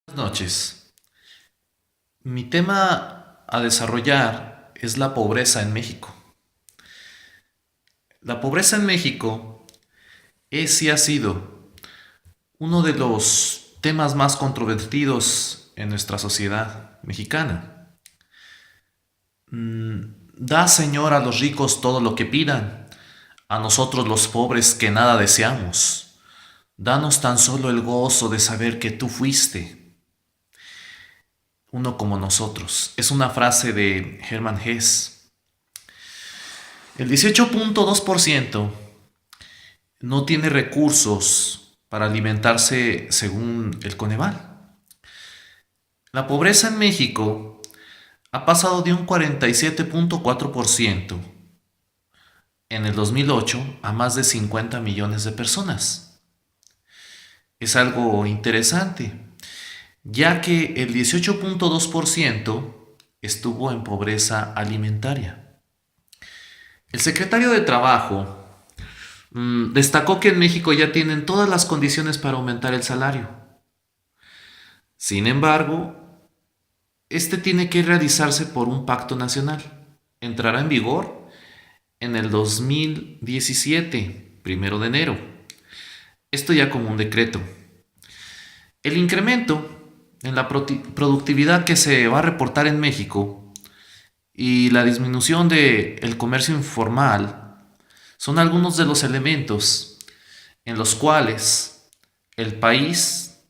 Buenas noches. Mi tema a desarrollar es la pobreza en México. La pobreza en México es y ha sido uno de los temas más controvertidos en nuestra sociedad mexicana. Da, Señor, a los ricos todo lo que pidan, a nosotros los pobres que nada deseamos. Danos tan solo el gozo de saber que tú fuiste uno como nosotros. Es una frase de Hermann Hesse. El 18.2% no tiene recursos para alimentarse según el Coneval. La pobreza en México ha pasado de un 47.4% en el 2008 a más de 50 millones de personas. Es algo interesante, ya que el 18.2% estuvo en pobreza alimentaria. El secretario de Trabajo destacó que en México ya tienen todas las condiciones para aumentar el salario. Sin embargo, este tiene que realizarse por un pacto nacional. Entrará en vigor en el 2017, 1 de enero. Esto ya como un decreto. El incremento en la productividad que se va a reportar en México y la disminución del comercio informal son algunos de los elementos en los cuales el país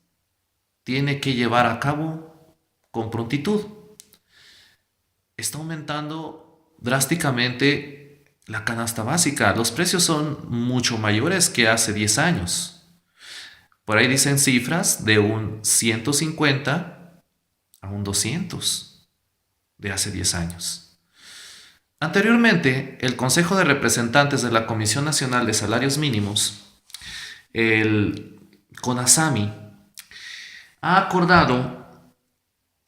tiene que llevar a cabo con prontitud. Está aumentando drásticamente la canasta básica. Los precios son mucho mayores que hace 10 años. Por ahí dicen cifras de un 150 a un 200 de hace 10 años. Anteriormente, el Consejo de Representantes de la Comisión Nacional de Salarios Mínimos, el CONASAMI, ha acordado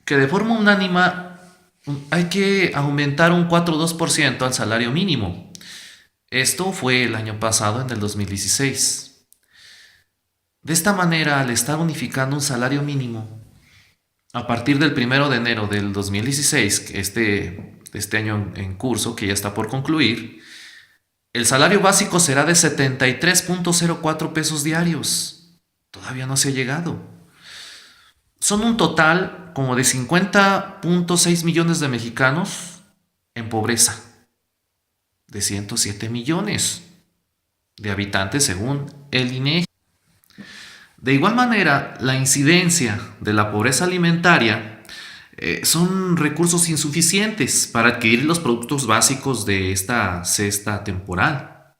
que de forma unánime hay que aumentar un 4,2% al salario mínimo. Esto fue el año pasado, en el 2016. De esta manera, al estar unificando un salario mínimo, a partir del 1 de enero del 2016, este año en curso, que ya está por concluir, el salario básico será de 73.04 pesos diarios. Todavía no se ha llegado. Son un total como de 50.6 millones de mexicanos en pobreza, de 107 millones de habitantes según el INEGI. De igual manera, la incidencia de la pobreza alimentaria son recursos insuficientes para adquirir los productos básicos de esta cesta temporal.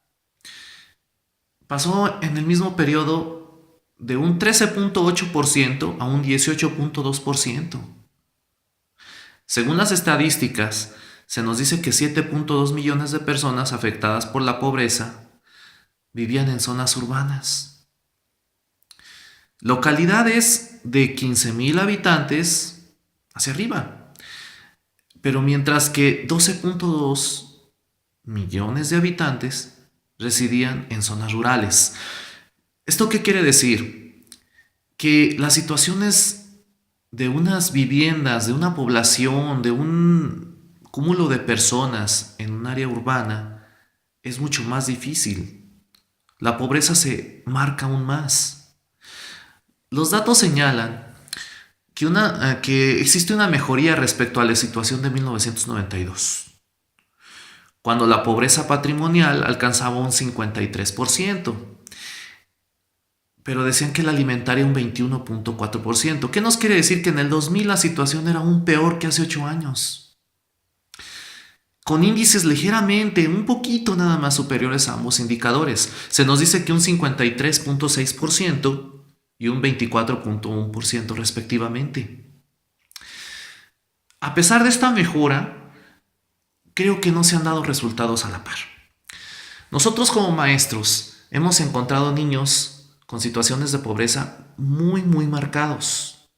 Pasó en el mismo periodo de un 13.8% a un 18.2%. Según las estadísticas, se nos dice que 7.2 millones de personas afectadas por la pobreza vivían en zonas urbanas. Localidades de 15,000 habitantes hacia arriba. Pero mientras que 12.2 millones de habitantes residían en zonas rurales. ¿Esto qué quiere decir? Que las situaciones de unas viviendas, de una población, de un cúmulo de personas en un área urbana es mucho más difícil. La pobreza se marca aún más. Los datos señalan que existe una mejoría respecto a la situación de 1992, cuando la pobreza patrimonial alcanzaba un 53%, pero decían que la alimentaria un 21.4%. ¿Qué nos quiere decir? Que en el 2000 la situación era aún peor que hace 8 años, con índices ligeramente, un poquito nada más superiores a ambos indicadores. Se nos dice que un 53.6% y un 24.1% respectivamente. A pesar de esta mejora, creo que no se han dado resultados a la par. Nosotros como maestros hemos encontrado niños con situaciones de pobreza muy marcados.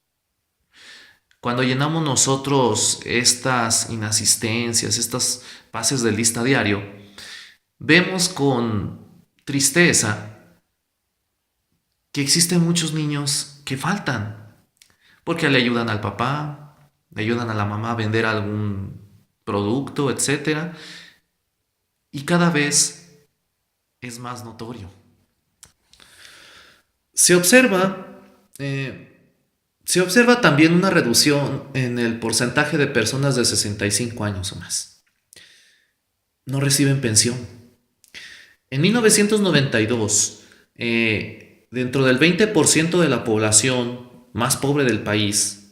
Cuando llenamos nosotros estas inasistencias, estas pases de lista diario, vemos con tristeza que existen muchos niños que faltan. porque le ayudan al papá, le ayudan a la mamá a vender algún producto, etcétera, y cada vez es más notorio. Se observa, se observa también una reducción en el porcentaje de personas de 65 años o más. No reciben pensión. En 1992, dentro del 20% de la población más pobre del país,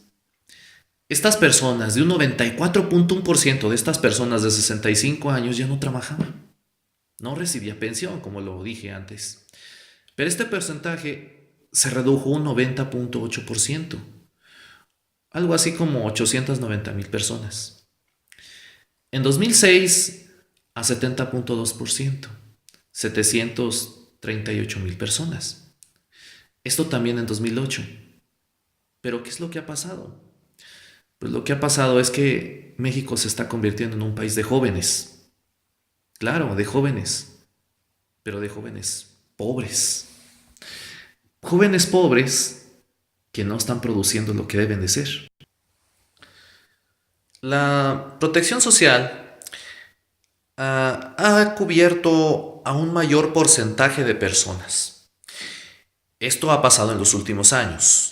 estas personas, de un 94.1% de estas personas de 65 años ya no trabajaban. No recibía pensión, como lo dije antes. Pero este porcentaje se redujo un 90.8%, algo así como 890,000 personas. En 2006 a 70.2%, 738,000 personas. Esto también en 2008. Pero ¿qué es lo que ha pasado? Pues lo que ha pasado es que México se está convirtiendo en un país de jóvenes. Claro, de jóvenes, pero de jóvenes pobres. Jóvenes pobres que no están produciendo lo que deben de ser. La protección social ha cubierto a un mayor porcentaje de personas. Esto ha pasado en los últimos años.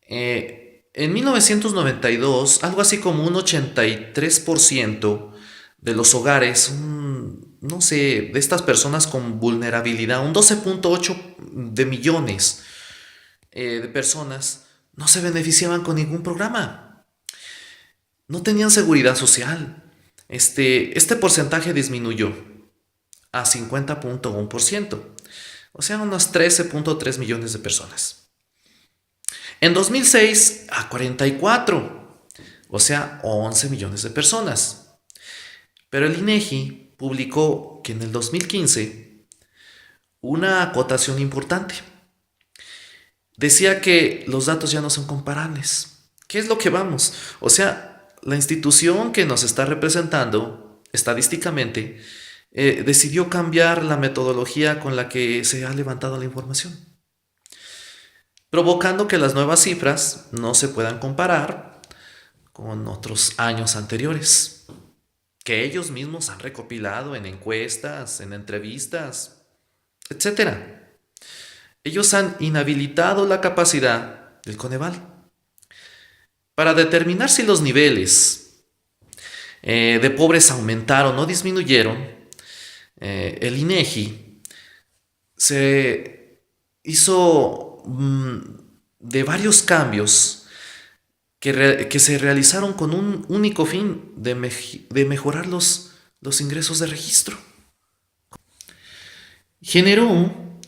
En 1992, algo así como un 83% de los hogares, no sé, de estas personas con vulnerabilidad, un 12.8 de millones de personas, no se beneficiaban con ningún programa. No tenían seguridad social. Este porcentaje disminuyó a 50.1%, o sea, unos 13.3 millones de personas. En 2006 a 44, o sea, 11 millones de personas. Pero el INEGI publicó que en el 2015 una acotación importante. Decía que los datos ya no son comparables. ¿Qué es lo que vamos? O sea, la institución que nos está representando estadísticamente decidió cambiar la metodología con la que se ha levantado la información, provocando que las nuevas cifras no se puedan comparar con otros años anteriores, que ellos mismos han recopilado en encuestas, en entrevistas, etcétera. Ellos han inhabilitado la capacidad del Coneval para determinar si los niveles de pobres aumentaron o disminuyeron. El INEGI se hizo de varios cambios que se realizaron con un único fin de mejorar los ingresos de registro. Generó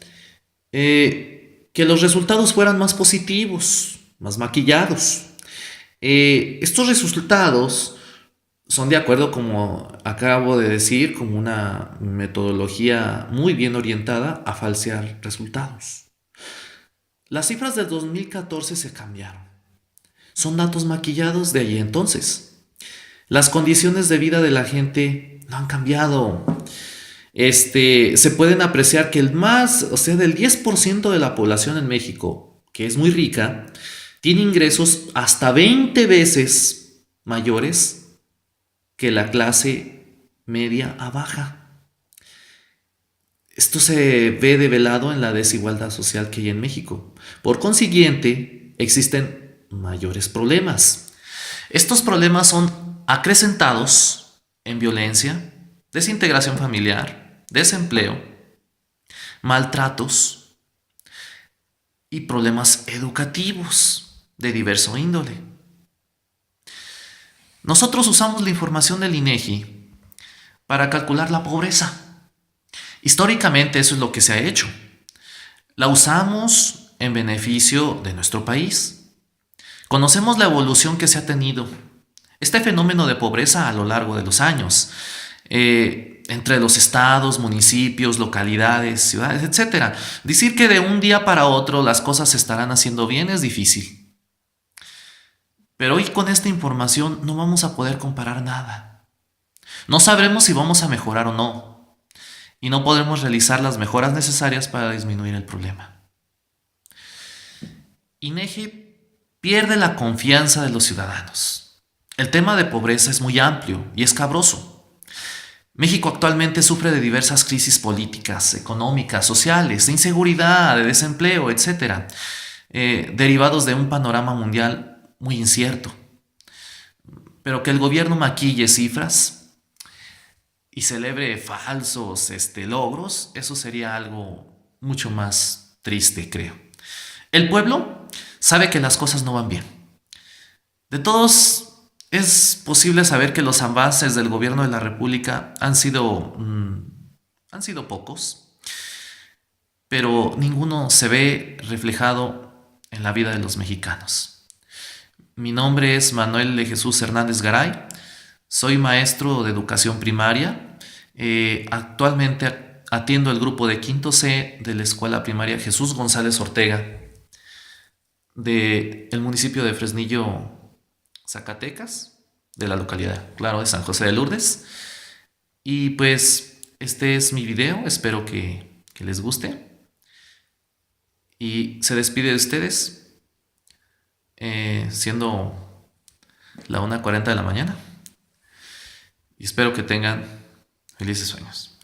que los resultados fueran más positivos, más maquillados. Estos resultados son de acuerdo, como acabo de decir, como una metodología muy bien orientada a falsear resultados. Las cifras del 2014 se cambiaron. Son datos maquillados de allí entonces. Las condiciones de vida de la gente no han cambiado. Se pueden apreciar que del 10% de la población en México, que es muy rica, tiene ingresos hasta 20 veces mayores que la clase media a baja. Esto se ve develado en la desigualdad social que hay en México. Por consiguiente, existen mayores problemas. Estos problemas son acrecentados en violencia, desintegración familiar, desempleo, maltratos y problemas educativos de diverso índole. Nosotros usamos la información del INEGI para calcular la pobreza. Históricamente eso es lo que se ha hecho. La usamos en beneficio de nuestro país. Conocemos la evolución que se ha tenido. Este fenómeno de pobreza a lo largo de los años, entre los estados, municipios, localidades, ciudades, etc. Decir que de un día para otro las cosas se estarán haciendo bien es difícil. Pero hoy con esta información no vamos a poder comparar nada. No sabremos si vamos a mejorar o no. Y no podremos realizar las mejoras necesarias para disminuir el problema. INEGI pierde la confianza de los ciudadanos. El tema de pobreza es muy amplio y escabroso. México actualmente sufre de diversas crisis políticas, económicas, sociales, de inseguridad, de desempleo, etcétera, derivados de un panorama mundial muy incierto. Pero que el gobierno maquille cifras y celebre falsos logros, eso sería algo mucho más triste, creo. El pueblo sabe que las cosas no van bien. De todos, es posible saber que los avances del gobierno de la República han sido pocos, pero ninguno se ve reflejado en la vida de los mexicanos. Mi nombre es Manuel de Jesús Hernández Garay, soy maestro de educación primaria. Actualmente atiendo el grupo de quinto C de la escuela primaria Jesús González Ortega del municipio de Fresnillo, Zacatecas, de la localidad, claro, de San José de Lourdes. Y pues este es mi video, espero que les guste. Y se despide de ustedes, siendo la 1:40 de la mañana. Y espero que tengan felices sueños.